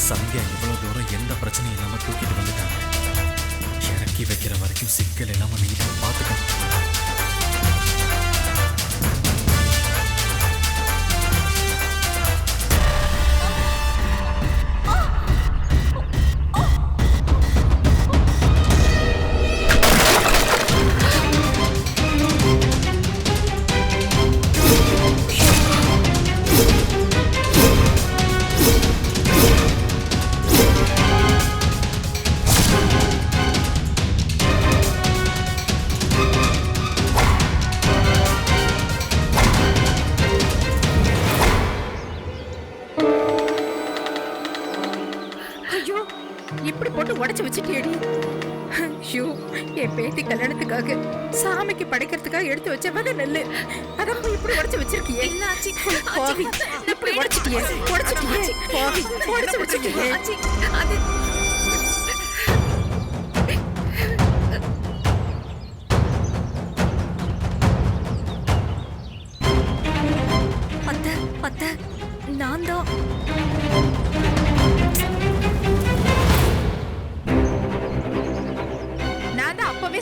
சந்தியா இவ்வளவு தூரம் எந்த பிரச்சனையும் இல்லாம தூக்கிட்டு வந்துட்டாங்க. இறக்கி வைக்கிற வரைக்கும் சிக்கல் இல்லாம நீங்க பாத்துக்கணும். இப்படி போட்டு உடைச்சு வச்சுட்டியடி. ஐயோ, என் பேத்தி கல்யாணத்துக்காக சாமிக்கு படைக்கிறதுக்காக எடுத்து வச்ச வகை நெல்லு அதான் போய் இப்படி உடைச்சு வச்சிருக்கியே. போவி, இப்படி உடைச்சிட்டியே போவி, உடைச்சு வச்சிருக்கியே. அத்தை அத்தை, நான் தான்.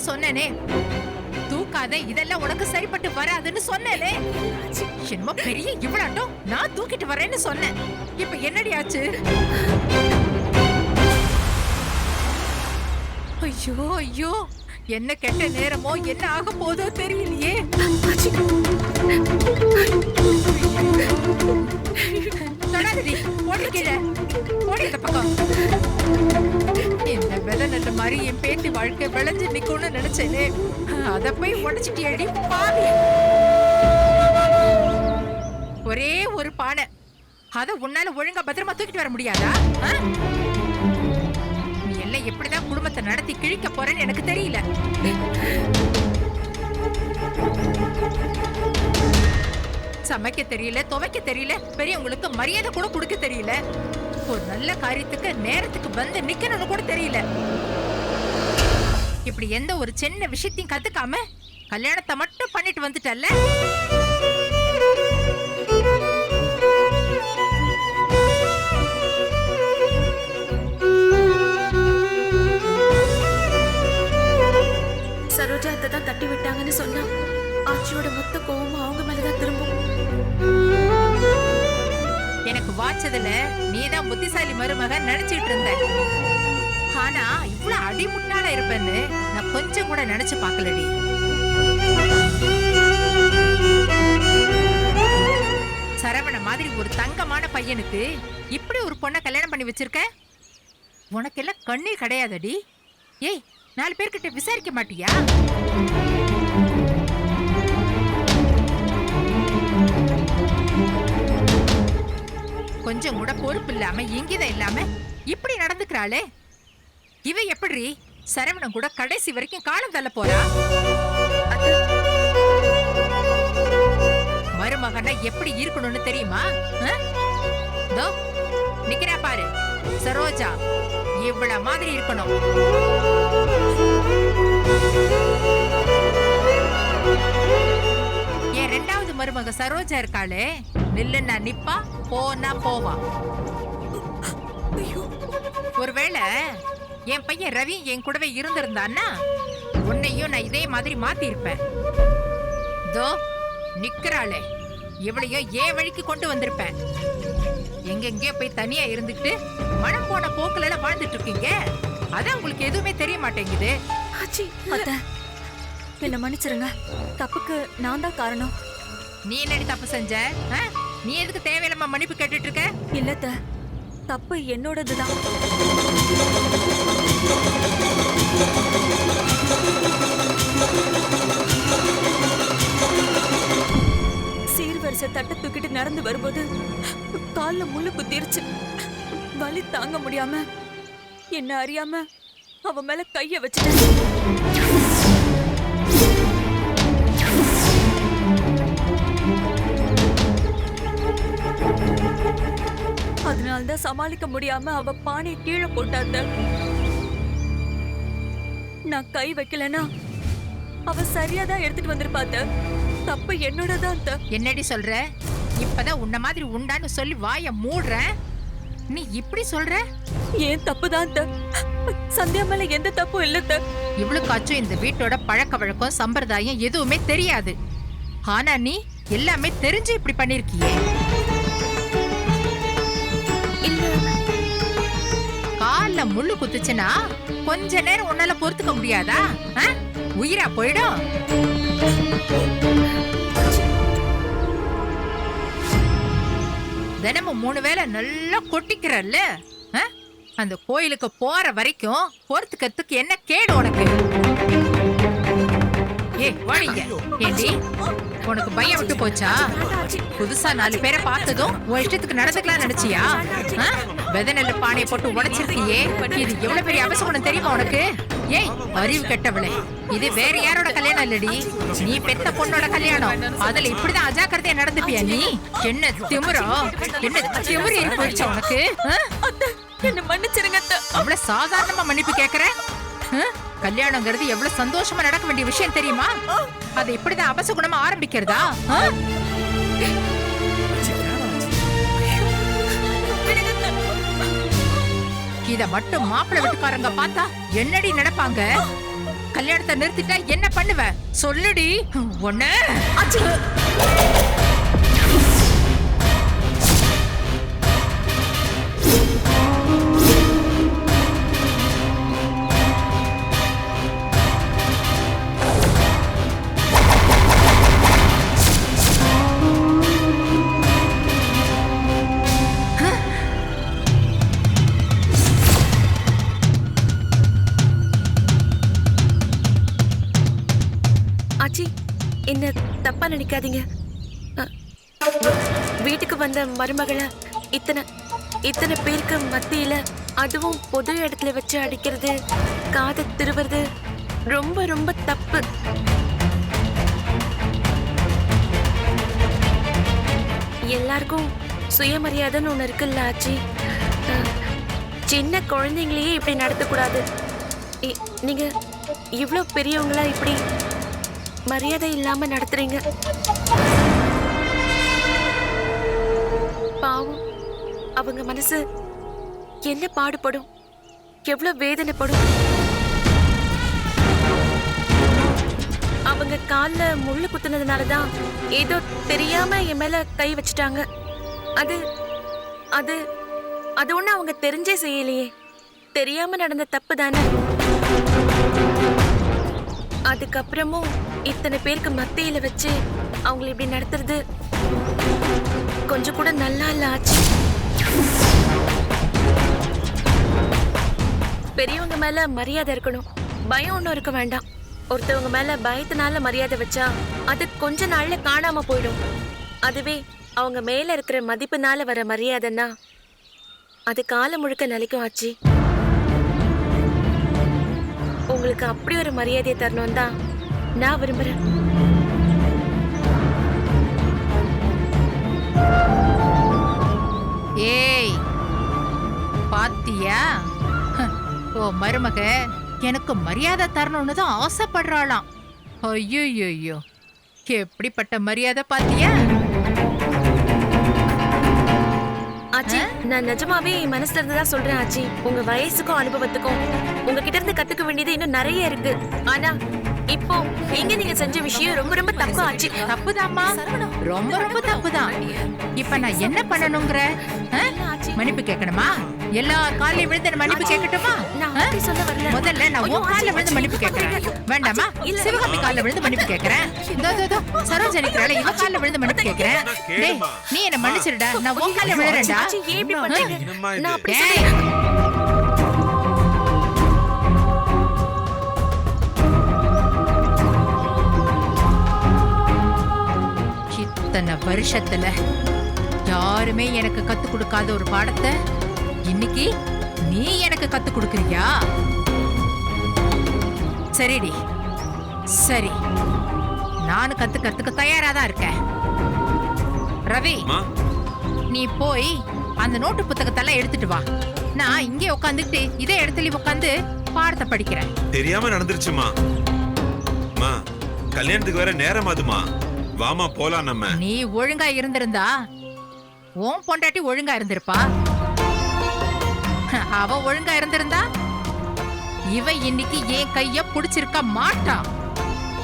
சொன்னேனே, தூக்காத, இதெல்லாம் உனக்கு சரிப்பட்டு வராதுன்னு சொன்னேனே. என்னமோ பெரிய இவ்வளாட்டம் நான் தூக்கிட்டு வரேன்னு சொன்னேன். இப்ப என்னடி ஆச்சு? ஐயோ ஐயோ, என்ன கெட்ட நேரமோ, என்ன ஆக போதோ தெரியலையே. தொடாதடி, ஓடி கீழே, ஓடி இந்த பக்கம். இந்த விதை நல்ல மாதிரி என் பேத்தி வாழ்க்கை விளைஞ்சு நிக்கும்னு நினைச்சேனே, அத போய் உடைச்சிட்டியடி பாவி. ஒரே ஒரு பானை, அத உன்னால ஒழுங்கா பத்திரமா தூக்கிட்டு வர முடியாதா? நீ எல்லாம் எப்படிதான் குடும்பத்தை நடத்தி கிழிக்க போறேன்னு எனக்கு தெரியல. சமைக்க தெரியல, துவைக்க தெரியல, பெரியவங்களுக்கு மரியாதை கூட கொடுக்க தெரியல, ஒரு நல்ல காரியத்துக்கு நேரத்துக்கு வந்து நிக்கணும்னு கூட தெரியல. இப்படி எந்த ஒரு சின்ன விஷயத்தையும் கத்துக்காம கல்யாணத்தை மட்டும் பண்ணிட்டு வந்துட்டல்ல. சரோஜா அத்தை தான் தட்டி விட்டாங்கன்னு சொன்னா ஆச்சியோட மொத்த கோவமும் அவங்க மேலதான் திரும்பும். எனக்கு வாச்சதுல நீதான் புத்திசாலி மருமக நினைச்சிட்டு இருந்த. ஆனா இவ்வளவு அடிமுட்டாளா இருப்பேன்னு நான் கொஞ்சம் கூட நினைச்சு பாக்கலடி. சரவண மாதிரி ஒரு தங்கமான பையனுக்கு இப்படி ஒரு பொண்ணை கல்யாணம் பண்ணி வச்சிருக்க. உனக்கெல்லாம் கண்ணீர் கிடையாதடி. ஏய், 4 பேர்கிட்ட விசாரிக்க மாட்டியா? கொஞ்சம் கூட பொறுப்பு இல்லாம, இங்கிதம் இல்லாம இப்படி நடந்துக்கிறாளே. இவ எப்படி சரவணன் கூட கடைசி வரைக்கும் காலம் தள்ள போறா? மருமகனா எப்படி இருக்கணும்னு தெரியுமா? நிக்கிறா பாரு சரோஜா, இவ்வளவு மாதிரி இருக்கணும். என் 2வது மருமக சரோஜா இருக்காளே, நில்லுன்னா நிப்பா, போனா போவா. ஒருவேளை என் பையன் ரவி என் கூடவே இருந்திருந்தான்னா உன்னையும் நான் இதே மாதிரி மாத்தி இருப்பேன். தோ நிக்கிறாளே, இவளையும் ஏன் வழிக்கு கொண்டு வந்திருப்பேன். எங்கெங்கே போய் தனியா இருந்துட்டு மனம் போன போக்குல எல்லாம் வாழ்ந்துட்டு இருக்கீங்க. அதான் உங்களுக்கு எதுவுமே தெரிய மாட்டேங்குது. என்ன மன்னிச்சிருங்க, தப்புக்கு நான் தான் காரணம். நீ என்னடி தப்பு செஞ்ச? நீ எதுக்கு தேவையில்லாம மன்னிப்பு கேட்டுட்டு இருக்க? இல்லத்த, தப்பு என்னோடதுதான். சீர்வரிசை தட்டை தூக்கிட்டு நடந்து வரும்போது கால்ல முள்ளு குத்திருச்சு. வலி தாங்க முடியாம என்ன அறியாம அவ மேல கைய வச்சுட்டேன். அதனால்தான் சமாளிக்க முடியாம அவ பானையை கீழே போட்டாத்த. நான் கை வைக்கலனா அவ சரியாதான் எடுத்துட்டு வந்திருப்பாத்த. தப்பு என்னோடதான். என்னடி சொல்ற? இப்பதான் உன்ன மாதிரி உண்டான்னு சொல்லி வாய மூடுற. நீ இப்படி சொல்ற? ஏன் தப்புதான் அத்தை. சந்தியா மேல எந்த தப்பும் இல்ல அத்தை. இவளுக்காச்சும் இந்த வீட்டோட பழக்க வழக்கம் சம்பிரதாயம் எதுவுமே தெரியாது. ஆனா நீ எல்லாமே தெரிஞ்சு இப்படி பண்ணிருக்கியே. இல்ல கால்ல முள்ளு குத்துச்சுன்னா கொஞ்ச நேரம் உன்னால பொறுத்துக்க முடியாதா? உயிரா போயிடும். தினமும் 3 வேளை நல்லா கொட்டிக்கிறல்ல, அந்த கோயிலுக்கு போற வரைக்கும் பொறுத்துக்கிறதுக்கு என்ன கேடு உனக்கு? வாடிங்க. ஏண்டி உனக்கு பயம் விட்டு போச்சா? புதுசா 4 பேரை பார்த்ததும் உன் இஷ்டத்துக்கு நடந்துக்கலாம் நினைச்சியா? வெதநெல்ல பானையை போட்டு உடைச்சிருக்கியே, இது எவ்வளவு பெரிய அவசரம் தெரியுமா உனக்கு? ஏய் அறிவு கெட்டவளே, இது வேற யாரோட கல்யாணம் இல்லடி, நீ பெத்த பொண்ணோட கல்யாணம். அதுல இப்படிதான் அஜாக்கிரதையா நடந்துப்பியா நீ? என்ன திமிரா, என்ன திமிரு ஏறி போயிடுச்சா உனக்கு? என்ன மன்னிச்சிருங்க அத்தை. அவ்வளவு சாதாரணமா மன்னிப்பு கேக்குற? கல்யாணங்கிறது எவ்வளவு சந்தோஷமா நடக்க வேண்டிய விஷயம் தெரியுமா? அது இப்படிதான் அபசகுணமா ஆரம்பிக்கிறதா? இத மட்டும் மாப்பிள்ளை வீட்டுக்காரங்க பார்த்தா என்னடி நடப்பாங்க? கல்யாணத்தை நிறுத்திட்டா என்ன பண்ணுவ சொல்லுடி. ஒண்ணு என்ன தப்பா நினைக்காதீங்க. வீட்டுக்கு வந்த மருமகளை இத்தனை பேருக்கு மத்தியில, அதுவும் பொது இடத்துல வச்சு அடிக்கிறது, காதை திருவுறது ரொம்ப ரொம்ப தப்பு. எல்லாருக்கும் சுயமரியாதைன்னு ஒண்ணு இருக்குல்ல ஆச்சி. சின்ன குழந்தைங்களையே இப்படி நடத்தக்கூடாது. நீங்க இவ்ளோ பெரியவங்களா இப்படி மரியாதை இல்லாம நடத்துறீங்க. பாவம், அவங்க மனசு என்ன பாடுபடும், எவ்வளவு வேதனைப்படும். அவங்க கால்ல முள்ளு குத்துனதுனாலதான் ஏதோ தெரியாம என் மேல கை வச்சுட்டாங்க. அது அது அது ஒண்ணு அவங்க தெரிஞ்சே செய்யலையே, தெரியாம நடந்த தப்பு தானே. அதுக்கப்புறமும் இத்தனை பேருக்கு மத்தியில வச்சு அவங்களை இப்படி நடத்துறது கொஞ்சம் கூட நல்லா இல்ல ஆச்சு. பெரியவங்க மேல மரியாதை இருக்கணும், பயம் ஒன்றும் இருக்க வேண்டாம். ஒருத்தவங்க மேல பயத்தினால மரியாதை வச்சா அது கொஞ்ச நாள்ல காணாம போயிடும். அதுவே அவங்க மேல இருக்கிற மதிப்புனால வர மரியாதைன்னா அது காலம் முழுக்க நிலைக்கும் ஆச்சு. உங்களுக்கு அப்படி ஒரு மரியாதையை தரணும் தான் நான் விரும்புறேன். ஏய் பாத்தியா, ஓ மருமக எனக்கு மரியாதை தரணும்னு தான் ஆசைப்படுறாளாம். ஐயோ, எப்படிப்பட்ட மரியாதை பாத்தியா? ஆச்சி, நான் நிஜமாவே என் மனசுல இருந்துதான் சொல்றேன் ஆச்சி. உங்க வயசுக்கும் அனுபவத்துக்கும் உங்ககிட்ட இருந்து கத்துக்க வேண்டியது இன்னும் நிறைய இருக்கு. ஆனா இப்போ இங்க நீங்க செஞ்ச விஷயம் ரொம்ப ரொம்ப தப்பு ஆச்சு. தப்புதாம்மா, ரொம்ப ரொம்ப தப்புதான். இப்ப நான் என்ன பண்ணணுங்கிற? மன்னிப்பு கேட்கணுமா? எல்லா காலையும் விழுந்து மன்னிப்பு கேட்கட்டுமா? முதல்ல நான் உன் காலில் விழுந்து மன்னிப்பு கேட்கறேன். வேண்டாமா? சிவகாமி காலில் விழுந்து மன்னிப்பு கேட்கறேன். சரோஜனிக்கிறாள், இவ காலில் விழுந்து மன்னிப்பு கேட்கறேன். நீ என்ன மன்னிச்சிருடா, நான் உன் காலில் விழுறேன்டா. இத்தனை வருஷத்துல யாருமே எனக்கு கத்து கொடுக்காத ஒரு பாடத்தை இன்னைக்கு நீ எனக்கு கத்து கொடுக்கறியா? சரிடி, சரி, நானும் கத்துக்கிறதுக்கு தயாராதான் இருக்கேன். ரவி, நீ போய் அந்த நோட்டு புத்தகத்தெல்லாம் எடுத்துட்டு வா. நான் இங்கே உட்காந்துட்டு இதே இடத்துல உட்காந்து பாடத்தை படிக்கிறேன். தெரியாம நடந்துருச்சுமா. கல்யாணத்துக்கு வேற நேரம் ஆதுமா. வாமா போலாம் நம்ம. நீ ஒழுங்கா இருந்திருந்தா உன் பொண்டாட்டி ஒழுங்கா இருந்திருப்பா. அவ ஒழுங்கா இருந்திருந்தா இவ இன்னைக்கு என் கைய புடிச்சிருக்க மாட்டா.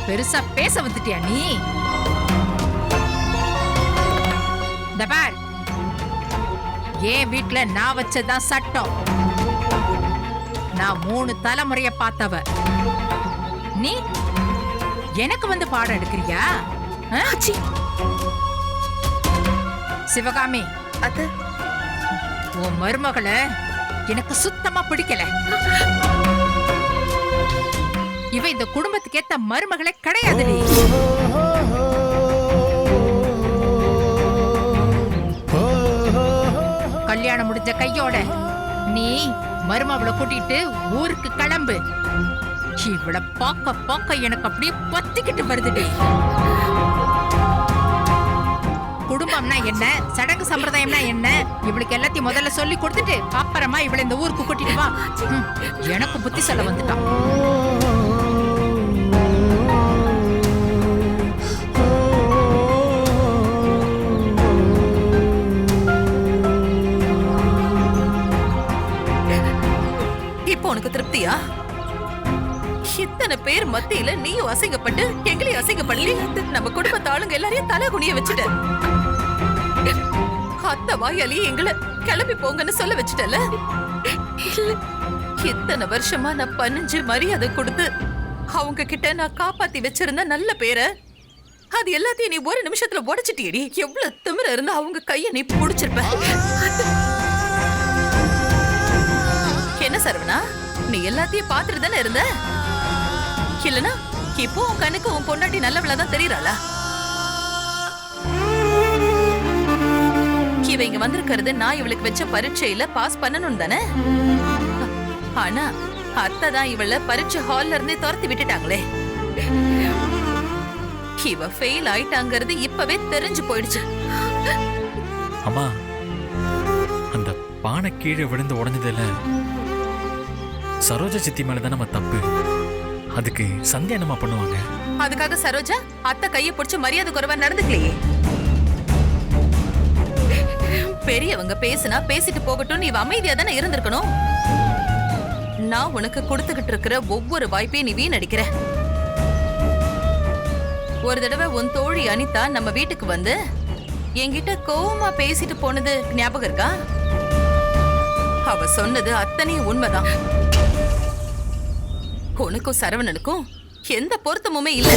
பெருசா பேச வந்துட்டியா நீ? இந்த பார், என் வீட்டுல நான் வச்சதான் சட்டம். நான் 3 தலைமுறைய பார்த்தவ. நீ எனக்கு வந்து பாடம் எடுக்கிறியா? சிவகாமி, அது உன் மருமகளை எனக்கு சுத்தமா பிடிக்கல. இவ இந்த குடும்பத்துக்கு ஏத்த மருமகளே கிடையாதுடி. கல்யாணம் முடிஞ்ச கையோட நீ மருமவளை கூட்டிட்டு ஊருக்கு கிளம்பு. இவளை பார்க்க பார்க்க எனக்கு அப்படியே பத்திக்கிட்டு வருதுடி. குடும்பம்னா என்ன, சடங்கு சம்பிரதாயம்னா என்ன, இவளுக்கு எல்லாத்தையும் முதல்ல சொல்லி கொடுத்துட்டு அப்புறமா இவளை இந்த ஊருக்கு கூட்டிட்டு வா. எனக்கு புத்தி சொல்ல வந்துட்டான். இப்போ உனக்கு திருப்தியா? இத்தனை பேர் மத்தியில நீயும் அசிங்கப்பட்டு எங்களையும் அசிங்கப்பள்ளி நம்ம குடும்பத்து ஆளுங்க எல்லாரையும் தலை குனிய வச்சுட்ட. அத்த வாயாலேயே எங்களை கிளம்பி போங்கன்னு சொல்ல வச்சுட்டல. இத்தனை வருஷமா நான் பணிஞ்சு மரியாதை கொடுத்து அவங்க கிட்ட நான் காப்பாத்தி வச்சிருந்த நல்ல பேரை அது எல்லாத்தையும் நீ ஒரு நிமிஷத்துல உடைச்சிட்டியடி. எவ்வளவு திமிர இருந்தா அவங்க கைய நீ புடிச்சிருப்ப. என்ன சரவணா, நீ எல்லாத்தையும் பாத்துட்டு தானே இருந்த? இல்லனா இப்போ உன் கண்ணுக்கு உன் பொண்டாட்டி நல்லவளாதான் தெரியறாளா? இவ இங்க வந்திருக்கிறது நான் இவளுக்கு வச்ச பரீட்சையில பாஸ் பண்ணணும் தானே. ஆனா அத்தை தான் இவள பரீட்சை ஹால்ல இருந்தே துரத்தி விட்டுட்டாங்களே. இவ ஃபெயில் ஆயிட்டாங்கிறது இப்பவே தெரிஞ்சு போயிடுச்சு. அம்மா, அந்த பானை கீழே விழுந்து உடஞ்சதுல சரோஜா சித்தி மேலதான் நம்ம தப்பு. அதுக்கு சந்தியா என்னமா பண்ணுவாங்க? அதுக்காக சரோஜா அத்தை கைய பிடிச்சு மரியாதை குறைவா நடந்துக்கலையே. பெரியவங்க பேசினா பேசிட்டு போகட்டும், நீ அமைதியா தானே இருந்திருக்கணும். நான் உனக்கு கொடுத்துக்கிட்டு இருக்கிற ஒவ்வொரு வாய்ப்பையும் நீ வீணடிக்கிற. ஒரு தடவை உன் தோழி அனிதா நம்ம வீட்டுக்கு வந்து என்கிட்ட கோவமா பேசிட்டு போனது ஞாபகம் இருக்கா? அவ சொன்னது அத்தனையும் உண்மைதான். உனக்கும் சரவணனுக்கும் எந்த பொருத்தமுமே இல்ல.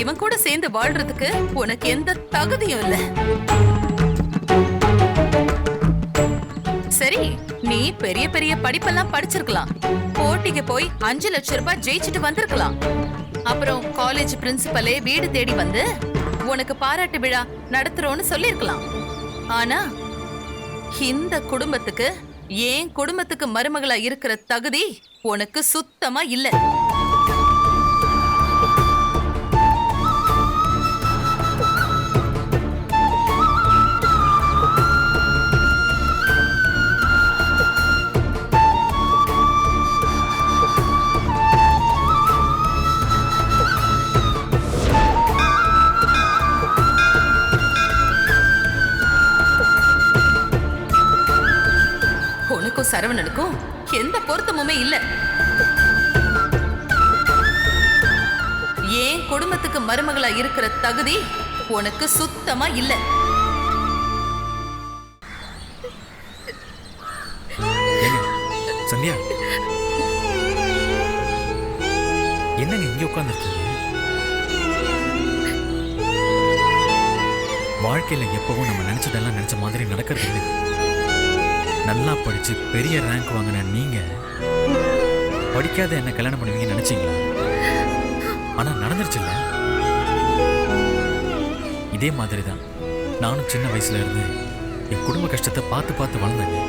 இவன் கூட சேர்ந்து வாழ்றதுக்கு உனக்கு எந்த தகுதியும் இல்ல. சரி, நீ பெரிய பெரிய படிப்பெல்லாம் படிச்சிருக்கலாம். போட்டிக்கு போய் 5 லட்சம் ரூபாய் ஜெயிச்சுட்டு வந்திருக்கலாம். அப்புறம் காலேஜ் பிரின்சிபலே வீடு தேடி வந்து உனக்கு பாராட்டு விழா நடத்துறோன்னு சொல்லிருக்கலாம். ஆனா இந்த குடும்பத்துக்கு, ஏன் குடும்பத்துக்கு மருமகளா இருக்கிற தகுதி உனக்கு சுத்தமா இல்ல. சரவணனுக்கும் எந்த பொருத்தமுமே இல்ல. ஏன் குடும்பத்துக்கு மருமகளா இருக்கிற தகுதி உனக்கு சுத்தமா இல்ல. சந்தியா, என்னங்க இங்க உட்கார்ந்துருக்கீங்க? வாழ்க்கையில எப்பவும் நம்ம நினைச்சதெல்லாம் நினைச்ச மாதிரி நடக்கிறது இல்லை. நல்லா படிச்சு பெரிய ரேங்க் வாங்கின நீங்க படிக்காத என்ன கல்யாணம் பண்ணுவீங்கன்னு நினைச்சீங்களா? ஆனா நடந்துருச்சுல்ல. இதே மாதிரி தான் நானும் சின்ன வயசுல இருந்து என் குடும்ப கஷ்டத்தை பார்த்து பார்த்து வளர்ந்தேங்க.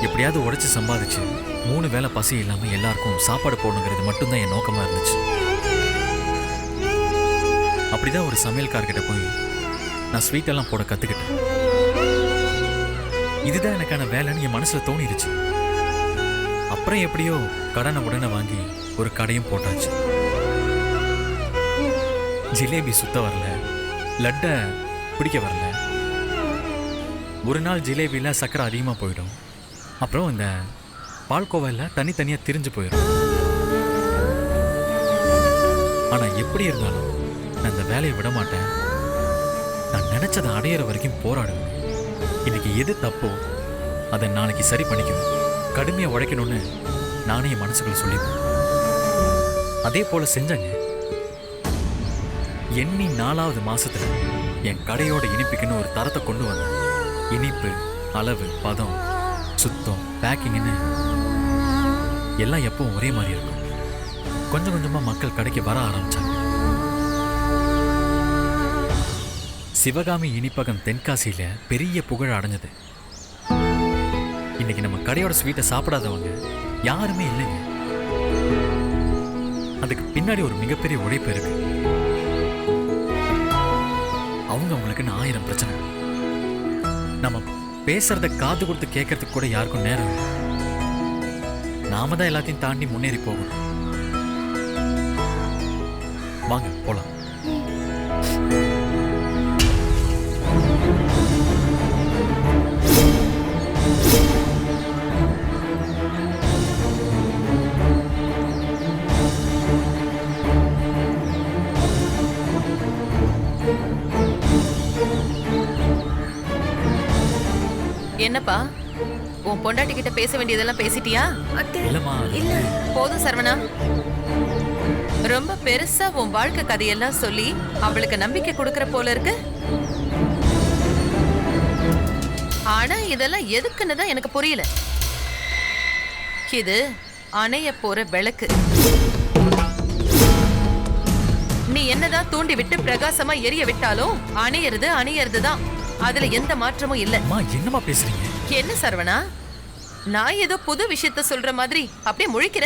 எப்படியாவது உடைச்சு சம்பாதிச்சு 3 வேளை பசி இல்லாம எல்லாருக்கும் சாப்பாடு போடணுங்கிறது மட்டும்தான் என் நோக்கமா இருந்துச்சு. அப்படிதான் ஒரு சமையல்கார்கிட்ட போய் நான் ஸ்வீட் எல்லாம் போட கத்துக்கிட்டேன். இதுதான் எனக்கான வேலைன்னு என் மனசுல தோணிருச்சு. அப்புறம் எப்படியோ கடனை உடனே வாங்கி ஒரு கடையும் போட்டாச்சு. ஜிலேபி சுத்த வரல, லட்டை பிடிக்க வரல, ஒரு நாள் ஜிலேபியில் சர்க்கரை அதிகமாக போயிடும். அப்புறம் இந்த பால்கோவாயில் தனித்தனியாக திரிஞ்சு போயிடும். ஆனால் எப்படி இருந்தாலும் நான் இந்த வேலையை விட மாட்டேன். நான் நினச்சதை அடையிற வரைக்கும் போராடுவேன். இன்னைக்கு எது தப்போ அதை நாளைக்கு சரி பண்ணிக்குவேன். கடுமையாக உழைக்கணும்னு நானே என் மனசுக்குள்ள சொல்லிப்பேன். அதே போல் செஞ்சேங்க. எண்ணி 4வது மாசத்துல என் கடையோட இனிப்புக்குன்னு ஒரு தரத்தை கொண்டு வந்தேன். இனிப்பு, அளவு, பதம், சுத்தம், பேக்கிங்னு எல்லாம் எப்பவும் ஒரே மாதிரி இருக்கும். கொஞ்சம் கொஞ்சமா மக்கள் கடைக்கு வர ஆரம்பிச்சாங்க. சிவகாமி இனிப்பகம் தென்காசியில பெரிய புகழ் அடைஞ்சது. இன்னைக்கு நம்ம கடையோட ஸ்வீட்டை சாப்பிடாதவங்க யாருமே இல்லைங்க. அதுக்கு பின்னாடி ஒரு மிகப்பெரிய உழைப்பு இருக்கு. அவங்களுக்குன்னு 1000 பிரச்சனை. நம்ம பேசுறத காது கொடுத்து கேட்கறதுக்கு கூட யாருக்கும் நேரம் இல்லை. நாம தான் எல்லாத்தையும் தாண்டி முன்னேறி போகணும். வாங்க போலாம். என்னப்பா உன் பொண்டாட்டி கிட்ட பேச வேண்டியதெல்லாம் பேசிட்டியா? இல்லம்மா, போதும் சரவணா. ரொம்ப பெருசா உன் வாழ்க்கை கதையெல்லாம் சொல்லி அவளுக்கு நம்பிக்கை கொடுக்கற போல இருக்கு. ஆனா இதெல்லாம் எதுக்குன்னு தான் எனக்கு புரியல. இது அணைய போற விளக்கு. நீ என்னதான் தூண்டி விட்டு பிரகாசமா எரிய விட்டாலும் அணையறது தான். அதுல எந்த மாற்றமும் இல்ல. என்னமா பேசுறீங்க? என்ன சரவணா, நான் ஏதோ புது விஷயத்த சொல்ற மாதிரி அப்படியே முழிக்கிற.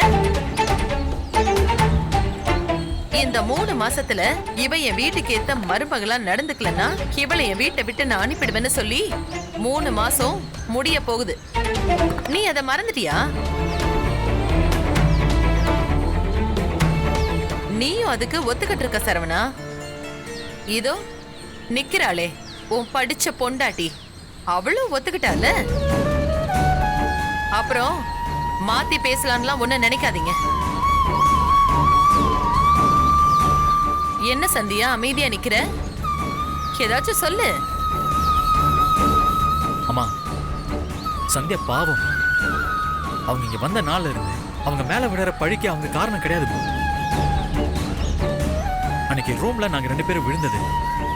இந்த 3 மாசத்துல இவ என் வீட்டுக்கு ஏத்த மருமகளா நடந்துக்கலன்னா இவளை என் வீட்டை விட்டு நான் அனுப்பிடுவேன்னு சொல்லி 3 மாசம் முடிய போகுது. நீ அதை மறந்துட்டியா? நீயும் அதுக்கு ஒத்துக்கிட்டு இருக்க சரவணா. இதோ நிக்கிறாளே உன் படிச்ச பொண்டாட்டி, அவளும் ஒத்துக்கிட்டால. அப்புறம் மாத்தி பேசலாம்லாம் ஒண்ணு நினைக்காதீங்க. என்ன சந்தியா அமைதியா நிக்கிற? ஏதாச்சும் சொல்லு. அம்மா, சந்தியா பாவம். அவங்க இங்க வந்த நாள்ல இருந்து அவங்க மேல விடுற பழிக்கு அவங்க காரணம் கிடையாது. அன்னைக்கு ரூம்ல நாங்க 2 பேரும் விழுந்தது,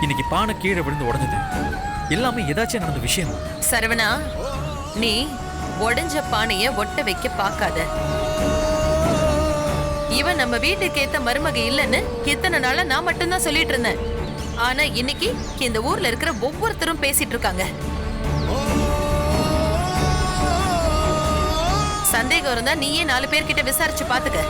இன்னைக்கு பானை கீழே விழுந்து உடஞ்சது, எல்லாமே ஏதாச்சும் நடந்த விஷயம். சரவணா, நீ உடைஞ்ச பானைய ஒட்ட வைக்க பார்க்காத. இவன் நம்ம வீட்டுக்கு ஏத்த மருமக இல்லைன்னு இத்தனை நாளா நான் மட்டும்தான் சொல்லிட்டு இருந்தேன். ஆனா இன்னைக்கு இந்த ஊர்ல இருக்கிற ஒவ்வொருத்தரும் பேசிட்டு இருக்காங்க. சந்தேகம் இருந்தா நீயே 4 பேர்கிட்ட விசாரிச்சு பாத்துக்க.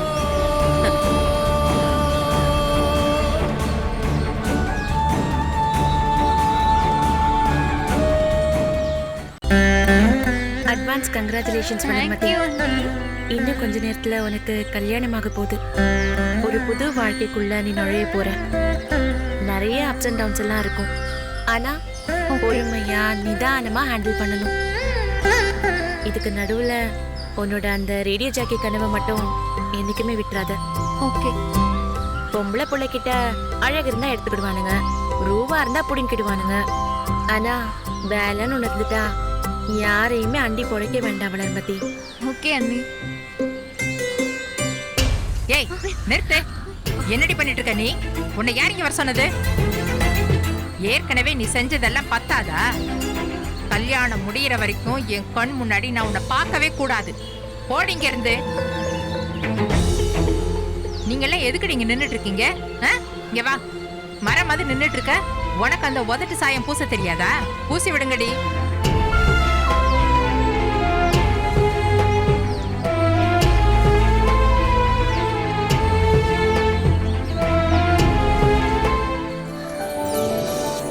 அட்வான்ஸ் கங்க்ராச்சுலேஷன்ஸ் மதி. இன்னும் கொஞ்ச நேரத்துல உனக்கு கல்யாணமாக போகுது. ஒரு புது வாழ்க்கைக்குள்ள நீ நுழைய போற. நிறைய அப்ஸ் அண்ட் டவுன்ஸ் எல்லாம் இருக்கும். ஆனா பொறுமையா நிதானமா ஹேண்டில் பண்ணணும். இதுக்கு நடுவுல உன்னோட அந்த ரேடியோ ஜாக்கி கனவை மட்டும் என்னைக்குமே விட்டுறாத. ஓகே. பொம்பளை பிள்ளைகிட்ட அழகு இருந்தா எடுத்துக்கிடுவானுங்க, ரூபா இருந்தா புடிங்கிடுவானுங்க. ஆனா வேலைன்னு ஒன்று இருந்துட்டா யாரையுமே அண்டி பொழைக்க வேண்டாம் வளர்மதி. ஓகே அண்ணி. ஏய் நிறுத்து. என்னடி பண்ணிட்டு இருக்க நீ? உன்னை யார் இங்க வர சொன்னது? ஏற்கனவே நீ செஞ்சதெல்லாம் பத்தாதா? கல்யாணம் முடியற வரைக்கும் என் கண் முன்னாடி நான் உன்னை பார்க்கவே கூடாது. போடிங்க இருந்து. நீங்க எல்லாம் எதுக்கு இங்க நின்னுட்டு இருக்கீங்க? இங்க வா. மரம் மாதிரி நின்னுட்டு இருக்க. உனக்கு அந்த உதட்டு சாயம் பூச தெரியாதா? பூசி விடுங்கடி.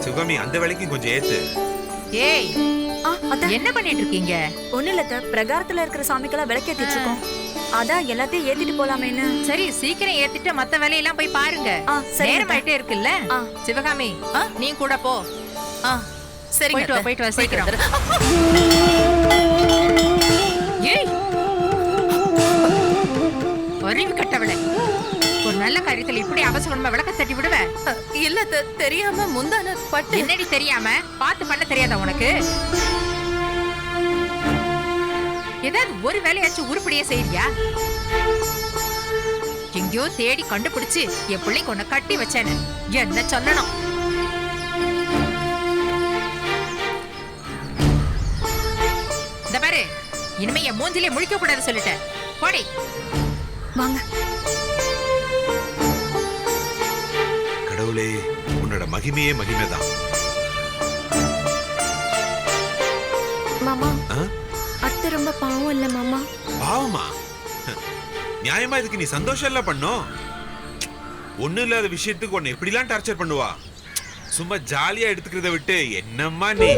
சிவகாமி, அந்த வேலைக்கு கொஞ்சம் ஏத்து. ஏய், என்ன பண்ணிட்டு இருக்கீங்க? ஒண்ணு இல்ல, பிரகாரத்துல இருக்கிற சாமிக்கெல்லாம் விளக்கேத்திட்டு இருக்கோம். அதான் எல்லாத்தையும் ஏத்திட்டு போலாமேன்னு. சரி, சீக்கிரம் ஏத்திட்டு மத்த வேலையெல்லாம் போய் பாருங்க. நேரம் ஆயிட்டே இருக்குல்ல. சிவகாமி, நீ கூட போ. சரிங்க போயிட்டு வா, அத்தை. போயிட்டு வா, போயிட்டு சீக்கிரம். வந்துடுறேன். ஏய் அறிவு கட்டவளே, ஒரு நல்ல காரியத்துல இப்படி அவசரமா விளக்க தட்டி விடுவ? இல்ல அத்தை, தெரியாம முந்தான பட்டு. என்னடி தெரியாம பார்த்து பண்ண தெரியாதா உனக்கு? ஏதாவது ஒரு வேலையாச்சும் உருப்படியா செய்யறியா? எங்கேயோ தேடி கண்டுபிடிச்சு என் பிள்ளைக்கு உன்னை கட்டி வச்சேன்னு என்ன சொல்லணும்? இந்த பாரு, இனிமே என் மூஞ்சிலே முழிக்க கூடாது சொல்லிட்டேன். போடி. வாங்க. கடவுளே, உன்னோட மகிமையே மகிமைதான். மாமா ஆ? அத்தை ரொம்ப பாவம் இல்ல மாமா? பாவமா? நியாயமா இதுக்கு நீ சந்தோஷம் இல்ல பண்ணும்? ஒண்ணு இல்லாத விஷயத்துக்கு உன்னை எப்படிலாம் டார்ச்சர் பண்ணுவா? சும்மா ஜாலியா எடுத்துக்கிறத விட்டு என்னம்மா நீ?